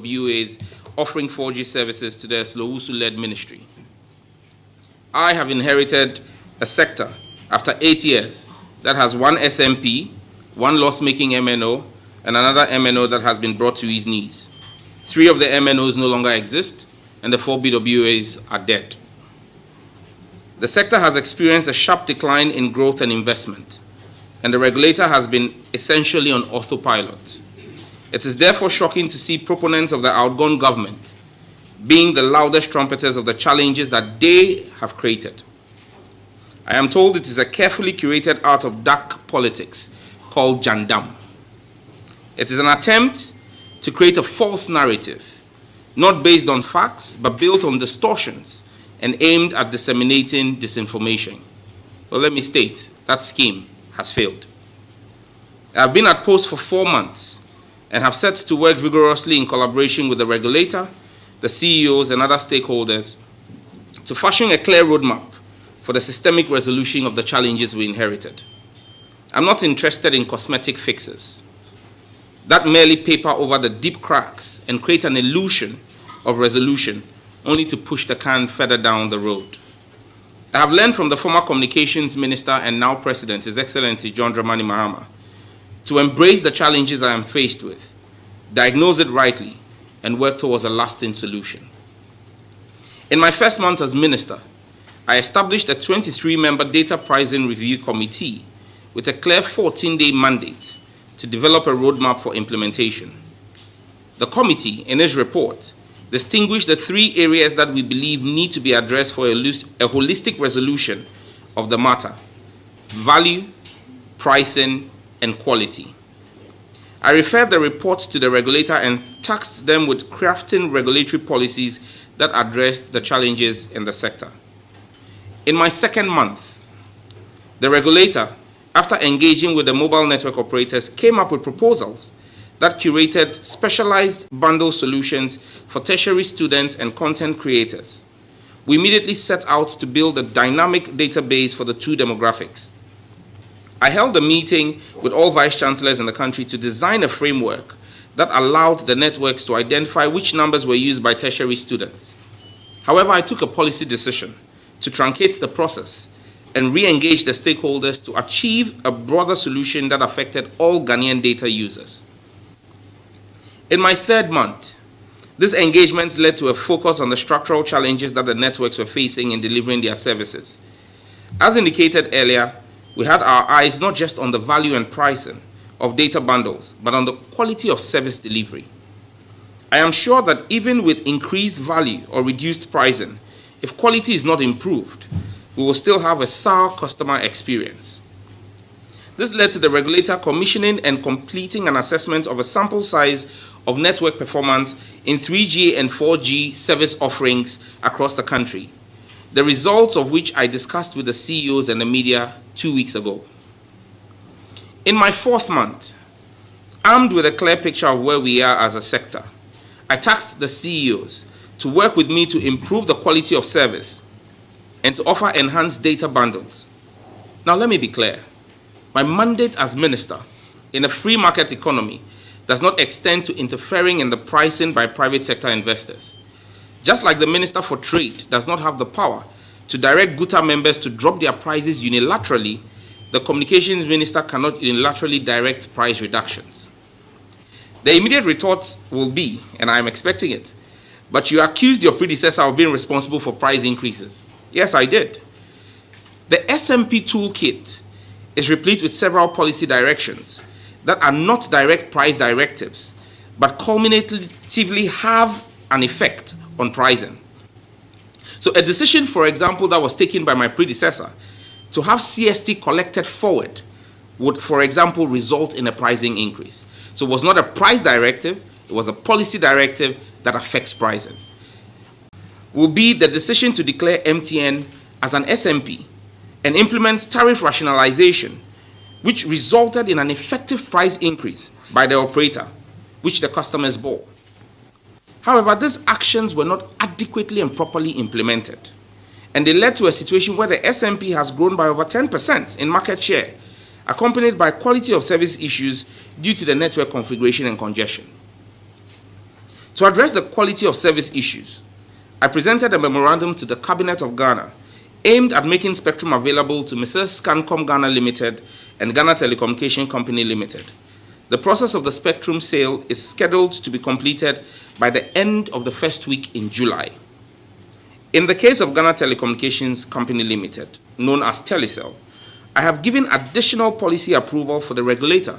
WAs offering 4G services to their Slowusu-led ministry. I have inherited a sector after 8 years that has one SMP, one loss-making MNO, and another MNO that has been brought to his knees. 3 of the MNOs no longer exist, and the 4 BWAs are dead. The sector has experienced a sharp decline in growth and investment, and the regulator has been essentially on autopilot. It is therefore shocking to see proponents of the outgone government being the loudest trumpeters of the challenges that they have created. I am told it is a carefully curated art of dark politics called Jandam. It is an attempt to create a false narrative, not based on facts, but built on distortions and aimed at disseminating disinformation. Well, let me state, that scheme has failed. I have been at post for 4 months and have set to work vigorously in collaboration with the regulator, the CEOs, and other stakeholders to fashion a clear roadmap for the systemic resolution of the challenges we inherited. I'm not interested in cosmetic fixes that merely paper over the deep cracks and create an illusion of resolution only to push the can further down the road. I have learned from the former Communications Minister and now President, His Excellency John Dramani Mahama, to embrace the challenges I am faced with, diagnose it rightly, and work towards a lasting solution. In my first month as Minister, I established a 23-member data pricing review committee with a clear 14-day mandate to develop a roadmap for implementation. The committee, in its report, distinguished the 3 areas that we believe need to be addressed for a holistic resolution of the matter: value, pricing, and quality. I referred the report to the regulator and tasked them with crafting regulatory policies that addressed the challenges in the sector. In my second month, the regulator, after engaging with the mobile network operators, came up with proposals that curated specialized bundle solutions for tertiary students and content creators. We immediately set out to build a dynamic database for the 2 demographics. I held a meeting with all vice-chancellors in the country to design a framework that allowed the networks to identify which numbers were used by tertiary students. However, I took a policy decision to truncate the process and re-engage the stakeholders to achieve a broader solution that affected all Ghanaian data users. In my 3rd month, this engagement led to a focus on the structural challenges that the networks were facing in delivering their services. As indicated earlier, we had our eyes not just on the value and pricing of data bundles, but on the quality of service delivery. I am sure that even with increased value or reduced pricing, if quality is not improved, we will still have a sour customer experience. This led to the regulator commissioning and completing an assessment of a sample size of network performance in 3G and 4G service offerings across the country, the results of which I discussed with the CEOs and the media 2 weeks ago. In my 4th month, armed with a clear picture of where we are as a sector, I tasked the CEOs to work with me to improve the quality of service and to offer enhanced data bundles. Now let me be clear. My mandate as minister in a free market economy does not extend to interfering in the pricing by private sector investors. Just like the Minister for Trade does not have the power to direct GUTA members to drop their prices unilaterally, the Communications Minister cannot unilaterally direct price reductions. The immediate retort will be, and I am expecting it, but you accused your predecessor of being responsible for price increases. Yes, I did. The SMP toolkit is replete with several policy directions that are not direct price directives, but culminatively have an effect on pricing. So a decision, for example, that was taken by my predecessor to have CST collected forward would, for example, result in a pricing increase. So it was not a price directive, it was a policy directive that affects pricing. Will be the decision to declare MTN as an SMP and implement tariff rationalization, which resulted in an effective price increase by the operator, which the customers bore. However, these actions were not adequately and properly implemented, and they led to a situation where the SMP has grown by over 10% in market share, accompanied by quality of service issues due to the network configuration and congestion. To address the quality of service issues, I presented a memorandum to the Cabinet of Ghana aimed at making spectrum available to Mrs. Scancom Ghana Limited and Ghana Telecommunication Company Limited. The process of the spectrum sale is scheduled to be completed by the end of the first week in July. In the case of Ghana Telecommunications Company Limited, known as Telecel, I have given additional policy approval for the regulator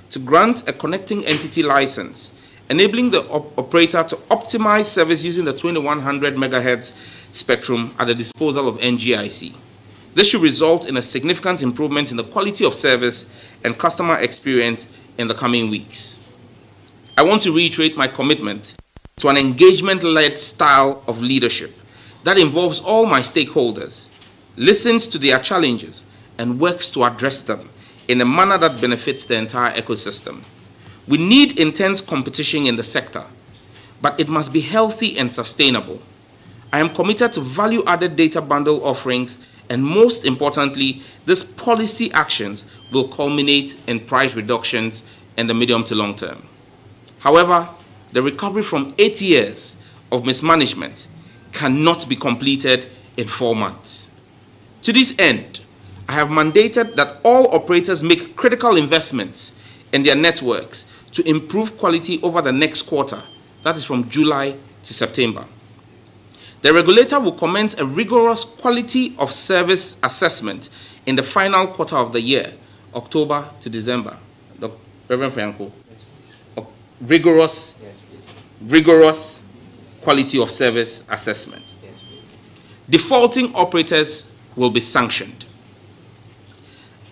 to grant a connecting entity license, enabling the operator to optimize service using the 2100 MHz spectrum at the disposal of NGIC. This should result in a significant improvement in the quality of service and customer experience in the coming weeks. I want to reiterate my commitment to an engagement-led style of leadership that involves all my stakeholders, listens to their challenges, and works to address them in a manner that benefits the entire ecosystem. We need intense competition in the sector, but it must be healthy and sustainable. I am committed to value-added data bundle offerings, and most importantly, these policy actions will culminate in price reductions in the medium to long term. However, the recovery from 8 years of mismanagement cannot be completed in 4 months. To this end, I have mandated that all operators make critical investments in their networks to improve quality over the next quarter, that is from July to September. The regulator will commence a rigorous quality of service assessment in the final quarter of the year, October to December. Reverend Franco, rigorous quality of service assessment. Defaulting operators will be sanctioned.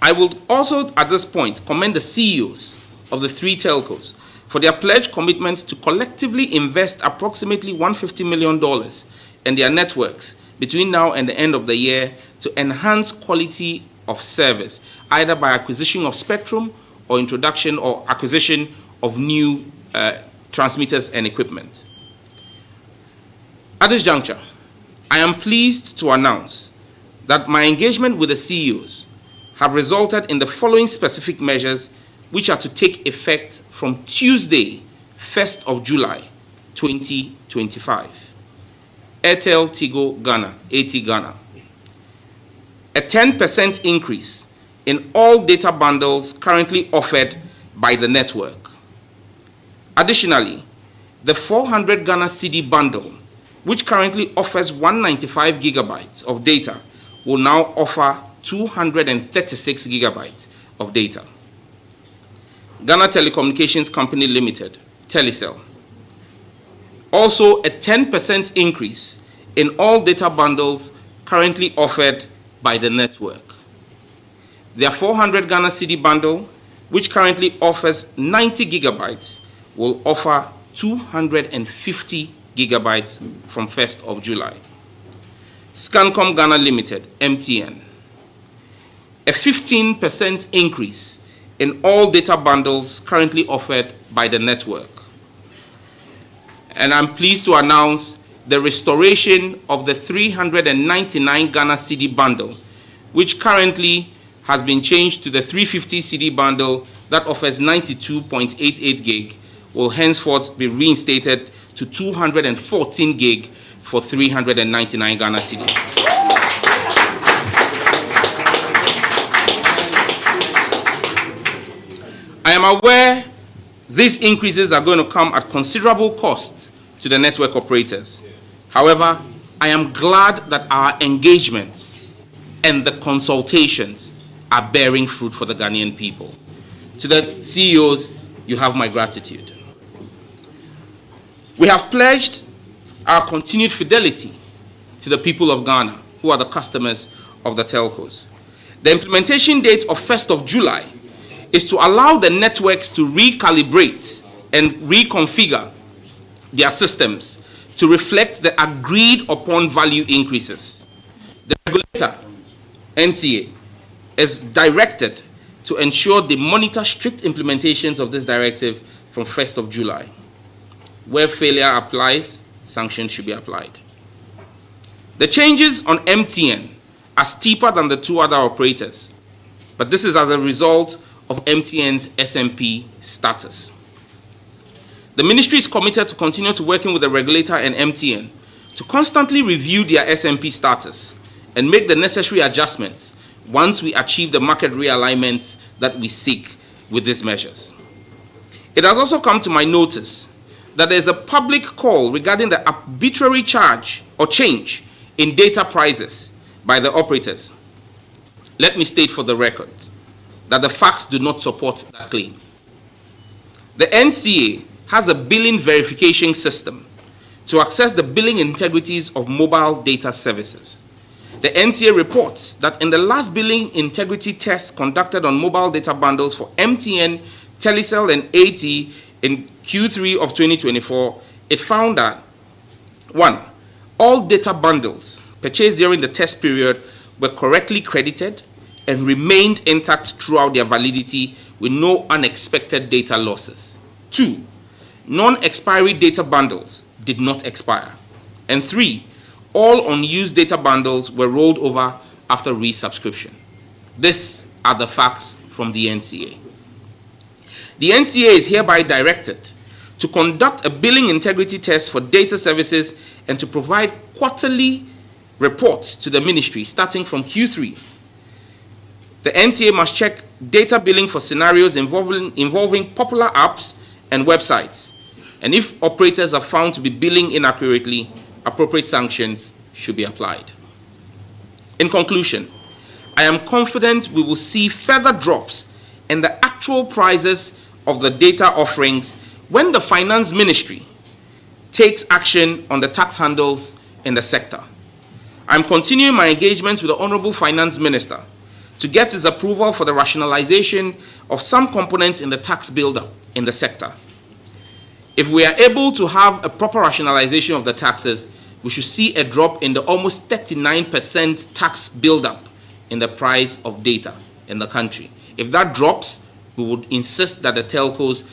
I will also, at this point, commend the CEOs of the 3 telcos for their pledged commitment to collectively invest approximately $150 million in their networks between now and the end of the year to enhance quality of service, either by acquisition of spectrum or introduction or acquisition of new transmitters and equipment. At this juncture, I am pleased to announce that my engagement with the CEOs have resulted in the following specific measures, which are to take effect from Tuesday, 1st of July, 2025. Airtel Tigo Ghana, AT Ghana. A 10% increase in all data bundles currently offered by the network. Additionally, the 400 Ghana CD bundle, which currently offers 195 gigabytes of data, will now offer 236 gigabytes of data. Ghana Telecommunications Company Limited, Telecel. Also, a 10% increase in all data bundles currently offered by the network. Their 400 Ghana CD bundle, which currently offers 90 gigabytes, will offer 250 gigabytes from 1st of July. Scancom Ghana Limited, MTN. A 15% increase in all data bundles currently offered by the network. And I'm pleased to announce the restoration of the 399 Ghana CD bundle, which currently has been changed to the 350 CD bundle that offers 92.88 gig, will henceforth be reinstated to 214 gig for 399 Ghana CDs. I am aware these increases are going to come at considerable cost to the network operators. However, I am glad that our engagements and the consultations are bearing fruit for the Ghanaian people. To the CEOs, you have my gratitude. We have pledged our continued fidelity to the people of Ghana, who are the customers of the telcos. The implementation date of 1st of July is to allow the networks to recalibrate and reconfigure their systems to reflect the agreed upon value increases. The regulator, NCA, is directed to ensure they monitor strict implementations of this directive from 1st of July. Where failure applies, sanctions should be applied. The changes on MTN are steeper than the 2 other operators, but this is as a result of MTN's SMP status. The ministry is committed to continue to working with the regulator and MTN to constantly review their SMP status and make the necessary adjustments once we achieve the market realignments that we seek with these measures. It has also come to my notice that there is a public call regarding the arbitrary charge or change in data prices by the operators. Let me state for the record that the facts do not support that claim. The NCA has a billing verification system to access the billing integrities of mobile data services. The NCA reports that in the last billing integrity test conducted on mobile data bundles for MTN, Telecel, and AT in Q3 of 2024, it found that 1. All data bundles purchased during the test period were correctly credited and remained intact throughout their validity with no unexpected data losses. 2. Non-expiry data bundles did not expire. And 3. All unused data bundles were rolled over after resubscription. These are the facts from the NCA. The NCA is hereby directed to conduct a billing integrity test for data services and to provide quarterly reports to the ministry starting from Q3. The NCA must check data billing for scenarios involving popular apps and websites. And if operators are found to be billing inaccurately, appropriate sanctions should be applied. In conclusion, I am confident we will see further drops in the actual prices of the data offerings when the Finance Ministry takes action on the tax handles in the sector. I'm continuing my engagements with the Honorable Finance Minister to get his approval for the rationalization of some components in the tax buildup in the sector. If we are able to have a proper rationalization of the taxes, we should see a drop in the almost 39% tax buildup in the price of data in the country. If that drops, we would insist that the telcos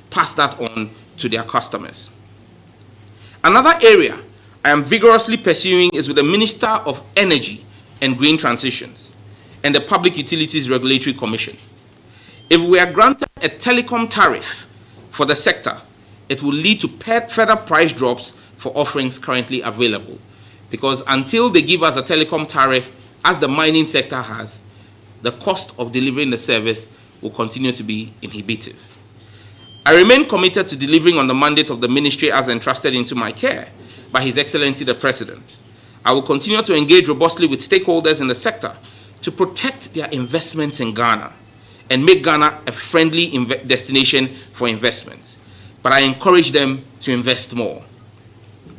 pass that on to their customers. Another area I am vigorously pursuing is with the Minister of Energy and Green Transitions and the Public Utilities Regulatory Commission. If we are granted a telecom tariff for the sector, it will lead to further price drops for offerings currently available. Because until they give us a telecom tariff, as the mining sector has, the cost of delivering the service will continue to be inhibitive. I remain committed to delivering on the mandate of the ministry as entrusted into my care by His Excellency the President. I will continue to engage robustly with stakeholders in the sector to protect their investments in Ghana and make Ghana a friendly destination for investments. But I encourage them to invest more.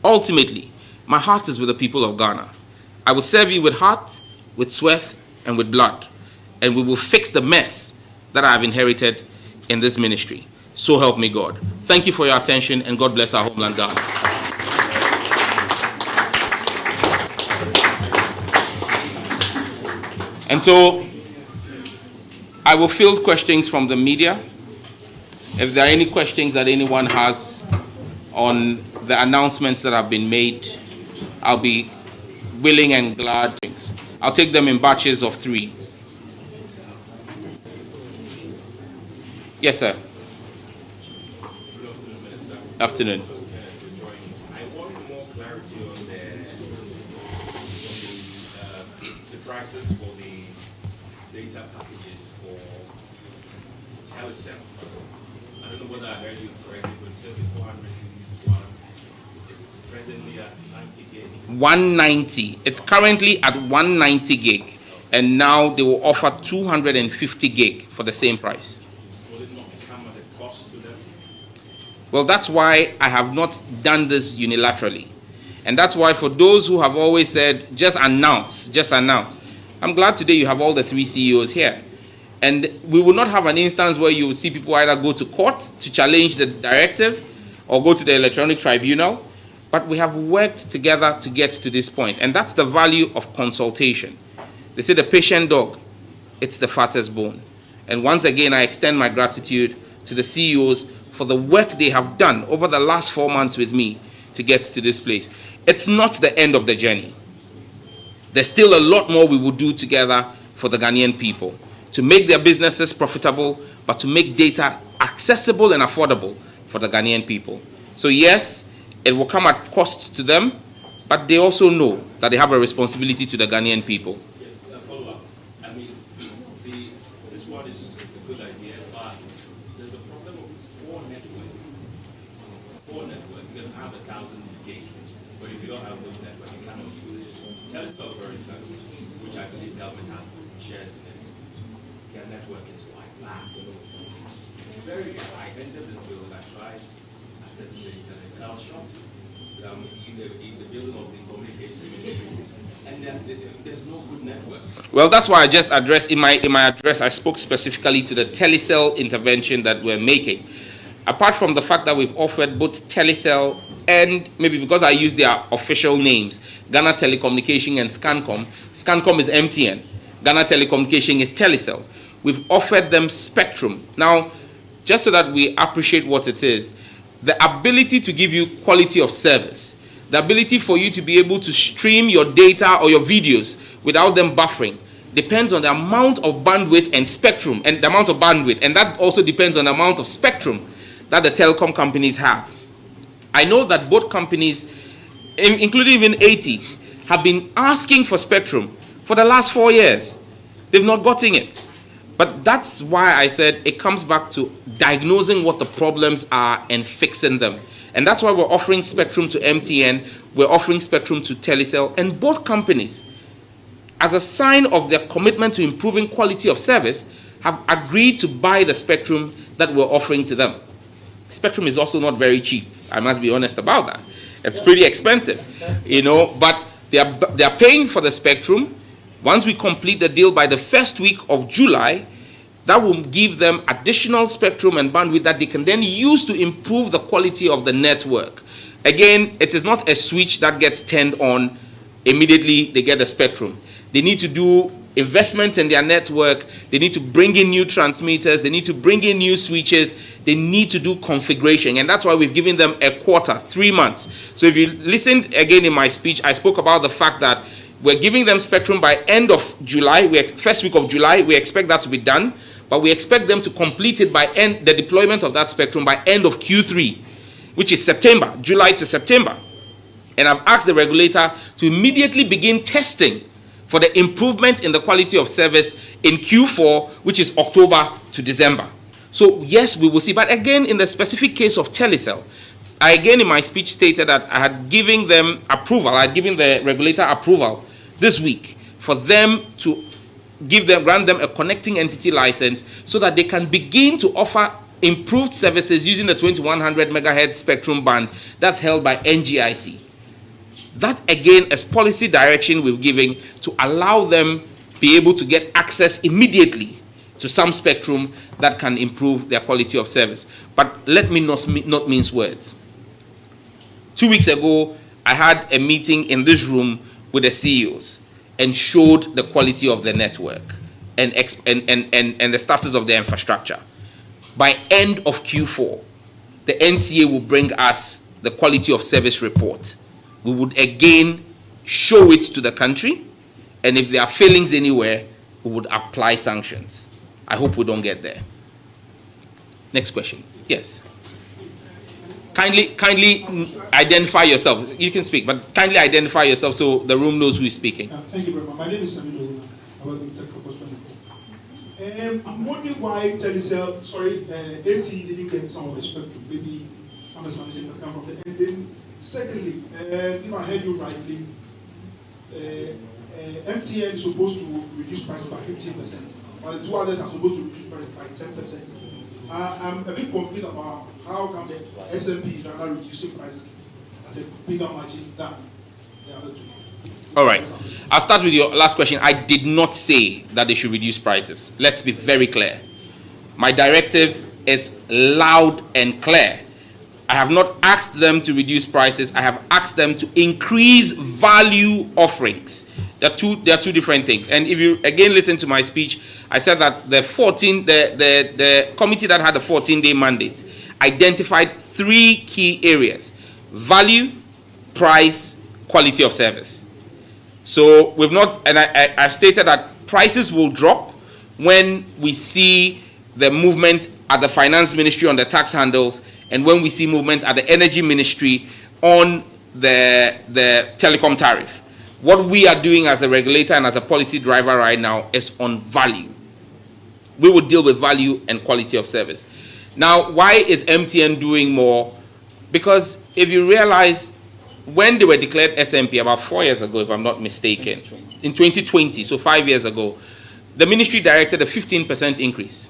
Ultimately, my heart is with the people of Ghana. I will serve you with heart, with sweat, and with blood, and we will fix the mess that I have inherited in this ministry. So help me God. Thank you for your attention, and God bless our homeland, Ghana. And so, I will field questions from the media. If there are any questions that anyone has on the announcements that have been made, I'll be willing and glad. I'll take them in batches of 3. Yes, sir. Afternoon. I want more clarity on the prices for the data packages for Telecel. I don't know whether I heard you correctly, but you said the 400 cities one is presently at 90 gig. 190. It's currently at 190 gig, and now they will offer 250 gig for the same price. Will it not become at a cost to them? Well, that's why I have not done this unilaterally. And that's why for those who have always said, just announce, just announce. I'm glad today you have all the 3 CEOs here. And we will not have an instance where you will see people either go to court to challenge the directive or go to the electronic tribunal. But we have worked together to get to this point. And that's the value of consultation. They say the patient dog, it's the fattest bone. And once again, I extend my gratitude to the CEOs for the work they have done over the last 4 months with me to get to this place. It's not the end of the journey. There's still a lot more we will do together for the Ghanaian people to make their businesses profitable, but to make data accessible and affordable for the Ghanaian people. So yes, it will come at cost to them, but they also know that they have a responsibility to the Ghanaian people. Yes, a follow-up. I mean, this one is a good idea, but there's a problem of poor network. Poor network. You can have 1,000 engagements, but if you don't have those network, you cannot use it. Telescope, for instance, which I believe government has shares with them, their network is quite bad. Very good. I entered this building, I tried accessing the internet, and I was shocked. In the building of the communication ministry, and then there's no good network. Well, that's why I just addressed in my address. I spoke specifically to the telecell intervention that we're making. Apart from the fact that we've offered both telecell and, maybe because I use their official names, Ghana Telecommunication and Scancom. Scancom is MTN. Ghana Telecommunication is telecell. We've offered them spectrum. Now, just so that we appreciate what it is, the ability to give you quality of service, the ability for you to be able to stream your data or your videos without them buffering, depends on the amount of bandwidth and spectrum, and the amount of bandwidth, and that also depends on the amount of spectrum that the telecom companies have. I know that both companies, including even AT, have been asking for spectrum for the last 4 years. They've not gotten it. But that's why I said it comes back to diagnosing what the problems are and fixing them. And that's why we're offering spectrum to MTN, we're offering spectrum to Telecel, and both companies, as a sign of their commitment to improving quality of service, have agreed to buy the spectrum that we're offering to them. Spectrum is also not very cheap. I must be honest about that. It's pretty expensive, but they are paying for the spectrum. Once we complete the deal by the first week of July, that will give them additional spectrum and bandwidth that they can then use to improve the quality of the network. Again, it is not a switch that gets turned on immediately they get the spectrum. They need to do investments in their network. They need to bring in new transmitters. They need to bring in new switches. They need to do configuration. And that's why we've given them a quarter, 3 months. So if you listened again in my speech, I spoke about the fact that we're giving them spectrum by end of July. First week of July, we expect that to be done. But we expect them to complete it by the deployment of that spectrum by end of Q3, which is September, July to September. And I've asked the regulator to immediately begin testing for the improvement in the quality of service in Q4, which is October to December. So yes, we will see. But again, in the specific case of Telecel, I again in my speech stated that I had given them approval, I had given the regulator approval this week for them to grant them a connecting entity license so that they can begin to offer improved services using the 2100 megahertz spectrum band that's held by NGIC. That again is policy direction we've given to allow them be able to get access immediately to some spectrum that can improve their quality of service. But let me not mince words. 2 weeks ago, I had a meeting in this room with the CEOs and showed the quality of the network and the status of the infrastructure. By end of Q4, the NCA will bring us the quality of service report. We would again show it to the country, and if there are failings anywhere, we would apply sanctions. I hope we don't get there. Next question. Yes. Kindly identify yourself. You can speak, but kindly identify yourself so the room knows who is speaking. Thank you very much. My name is Samir Ouna. I work with Tech Focus 24. I'm wondering why Telecel, AT didn't get some of the spectrum. Maybe I'm misunderstanding that come from the end. Then, secondly, if I heard you rightly, MTN is supposed to reduce prices by 15%, while the two others are supposed to reduce prices by 10%. I'm a bit confused about how come the SMP is now reducing prices at a bigger margin than the other two. All right. I'll start with your last question. I did not say that they should reduce prices. Let's be very clear. My directive is loud and clear. I have not asked them to reduce prices. I have asked them to increase value offerings. There are two different things. And if you again listen to my speech, I said that the committee that had the 14-day mandate identified 3 key areas: value, price, quality of service. So we've not, and I've stated that prices will drop when we see the movement at the finance ministry on the tax handles and when we see movement at the Energy Ministry on the telecom tariff. What we are doing as a regulator and as a policy driver right now is on value. We will deal with value and quality of service. Now, why is MTN doing more? Because if you realize, when they were declared SMP about 4 years ago, if I'm not mistaken, in 2020, so 5 years ago, the ministry directed a 15% increase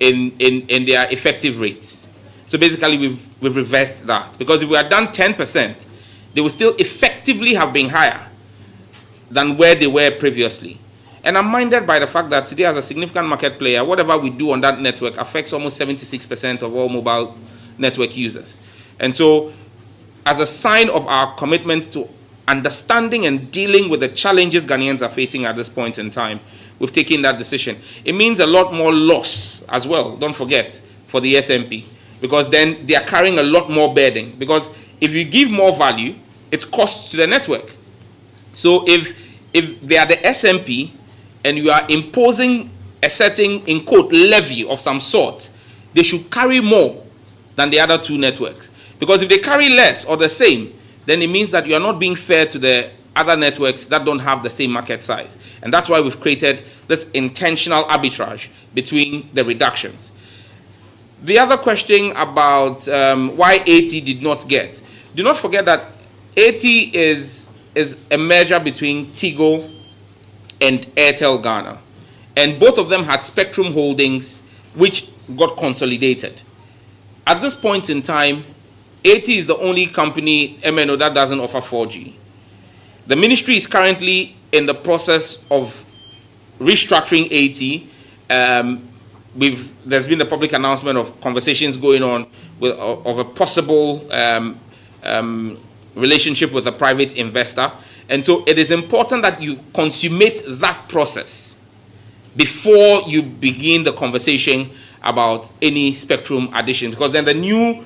in their effective rates. So basically, we've reversed that. Because if we had done 10%, they would still effectively have been higher than where they were previously. And I'm minded by the fact that today, as a significant market player, whatever we do on that network affects almost 76% of all mobile network users. And so, as a sign of our commitment to understanding and dealing with the challenges Ghanaians are facing at this point in time, we've taken that decision. It means a lot more loss as well, don't forget, for the SMP, because then they are carrying a lot more burden. Because if you give more value, it's cost to the network. So if they are the SMP and you are imposing a certain, in quote, levy of some sort, they should carry more than the other two networks. Because if they carry less or the same, then it means that you are not being fair to the other networks that don't have the same market size. And that's why we've created this intentional arbitrage between the reductions. The other question about why 80 did not get. Do not forget that 80 is a merger between Tigo and Airtel Ghana. And both of them had spectrum holdings which got consolidated. At this point in time, 80 is the only company, MNO, that doesn't offer 4G. The ministry is currently in the process of restructuring 80. There's been a public announcement of conversations going on of a possible relationship with a private investor. And so it is important that you consummate that process before you begin the conversation about any spectrum addition, because then the new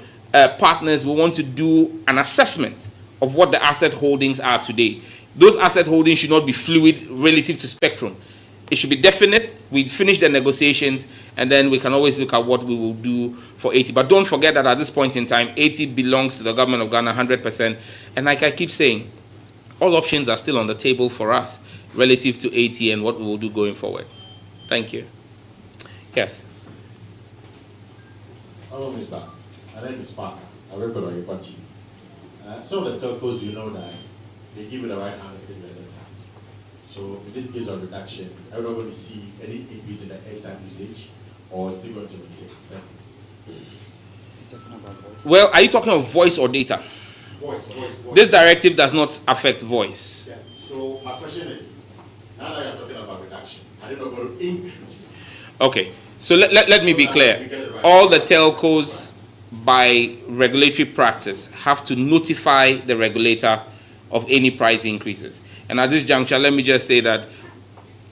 partners will want to do an assessment of what the asset holdings are today. Those asset holdings should not be fluid relative to spectrum. It should be definite. We finish the negotiations, and then we can always look at what we will do for 80. But don't forget that at this point in time, 80 belongs to the government of Ghana 100%. And like I keep saying, all options are still on the table for us relative to 80 and what we will do going forward. Thank you. Yes. Hello, Mr. My name is Parker. I work on your party. Some of the telcos, you know that they give you the right hand and take the left hand. So in this case of reduction, are we not going to see any increase in the airtime usage, or still going to maintain? Well, are you talking of voice or data? Voice. This directive does not affect voice. Yeah. So my question is, now that you're talking about reduction, are they not going to increase? Okay, so let me be clear. All the telcos, by regulatory practice, have to notify the regulator of any price increases. And at this juncture, let me just say that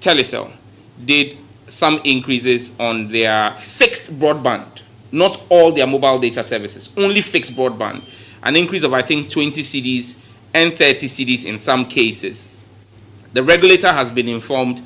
Telecel did some increases on their fixed broadband, not all their mobile data services, only fixed broadband. An increase of, I think, 20 cedis and 30 cedis in some cases. The regulator has been informed,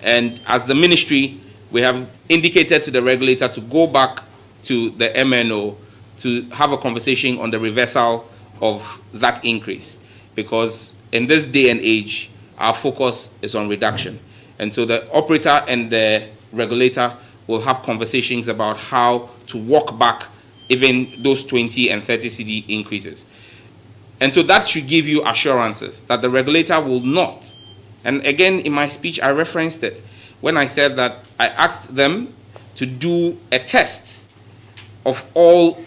and as the ministry, we have indicated to the regulator to go back to the MNO to have a conversation on the reversal of that increase. Because in this day and age, our focus is on reduction. And so the operator and the regulator will have conversations about how to walk back even those 20 and 30 CD increases. And so that should give you assurances that the regulator will not. And again, in my speech, I referenced it when I said that I asked them to do a test of all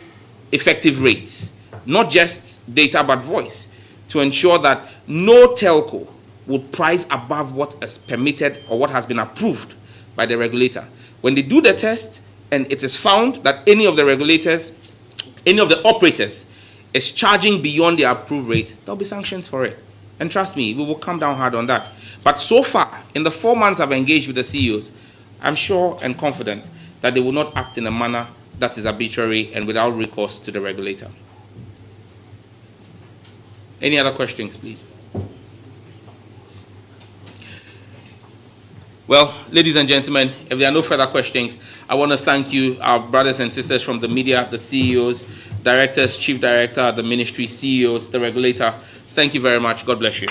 effective rates, not just data but voice, to ensure that no telco would price above what is permitted or what has been approved by the regulator. When they do the test and it is found that any of the regulators, any of the operators is charging beyond the approved rate, there'll be sanctions for it. And trust me, we will come down hard on that. But so far, in the 4 months I've engaged with the CEOs, I'm sure and confident that they will not act in a manner that is arbitrary and without recourse to the regulator. Any other questions, please? Well, ladies and gentlemen, if there are no further questions, I want to thank you, our brothers and sisters from the media, the CEOs, directors, chief director, the ministry, CEOs, the regulator. Thank you very much. God bless you.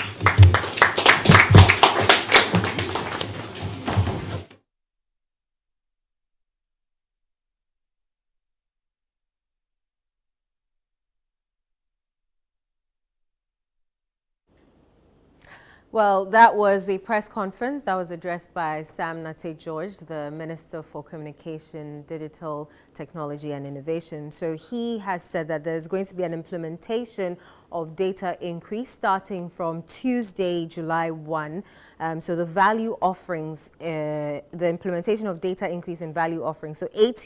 Well, that was a press conference that was addressed by Sam Nate-George, the Minister for Communication, Digital Technology and Innovation. So he has said that there's going to be an implementation of data increase starting from Tuesday, July 1. So the value offerings, the implementation of data increase in value offerings. So AT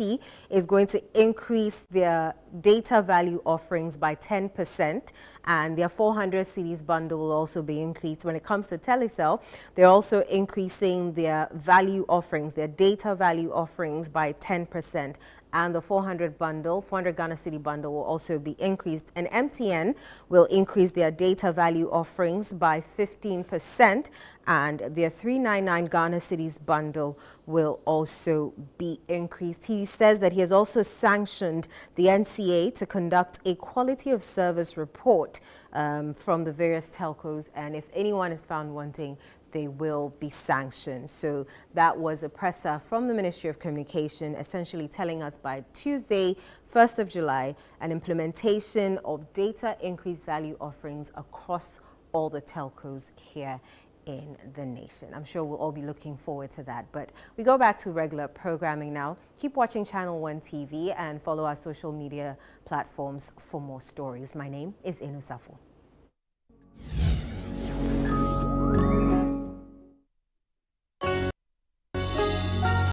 is going to increase their data value offerings by 10%, and their 400 cedis bundle will also be increased. When it comes to Telecel, they're also increasing their value offerings, their data value offerings by 10%. And the 400 bundle, 400 Ghana City bundle will also be increased. And MTN will increase their data value offerings by 15%, and their 399 Ghana Cities bundle will also be increased. He says that he has also sanctioned the NCA to conduct a quality of service report from the various telcos, and if anyone is found wanting, they will be sanctioned. So that was a presser from the Ministry of Communication, essentially telling us by Tuesday, 1st of July, an implementation of data increased value offerings across all the telcos here in the nation. I'm sure we'll all be looking forward to that. But we go back to regular programming now. Keep watching ChannelOne TV and follow our social media platforms for more stories. My name is Inu Safo.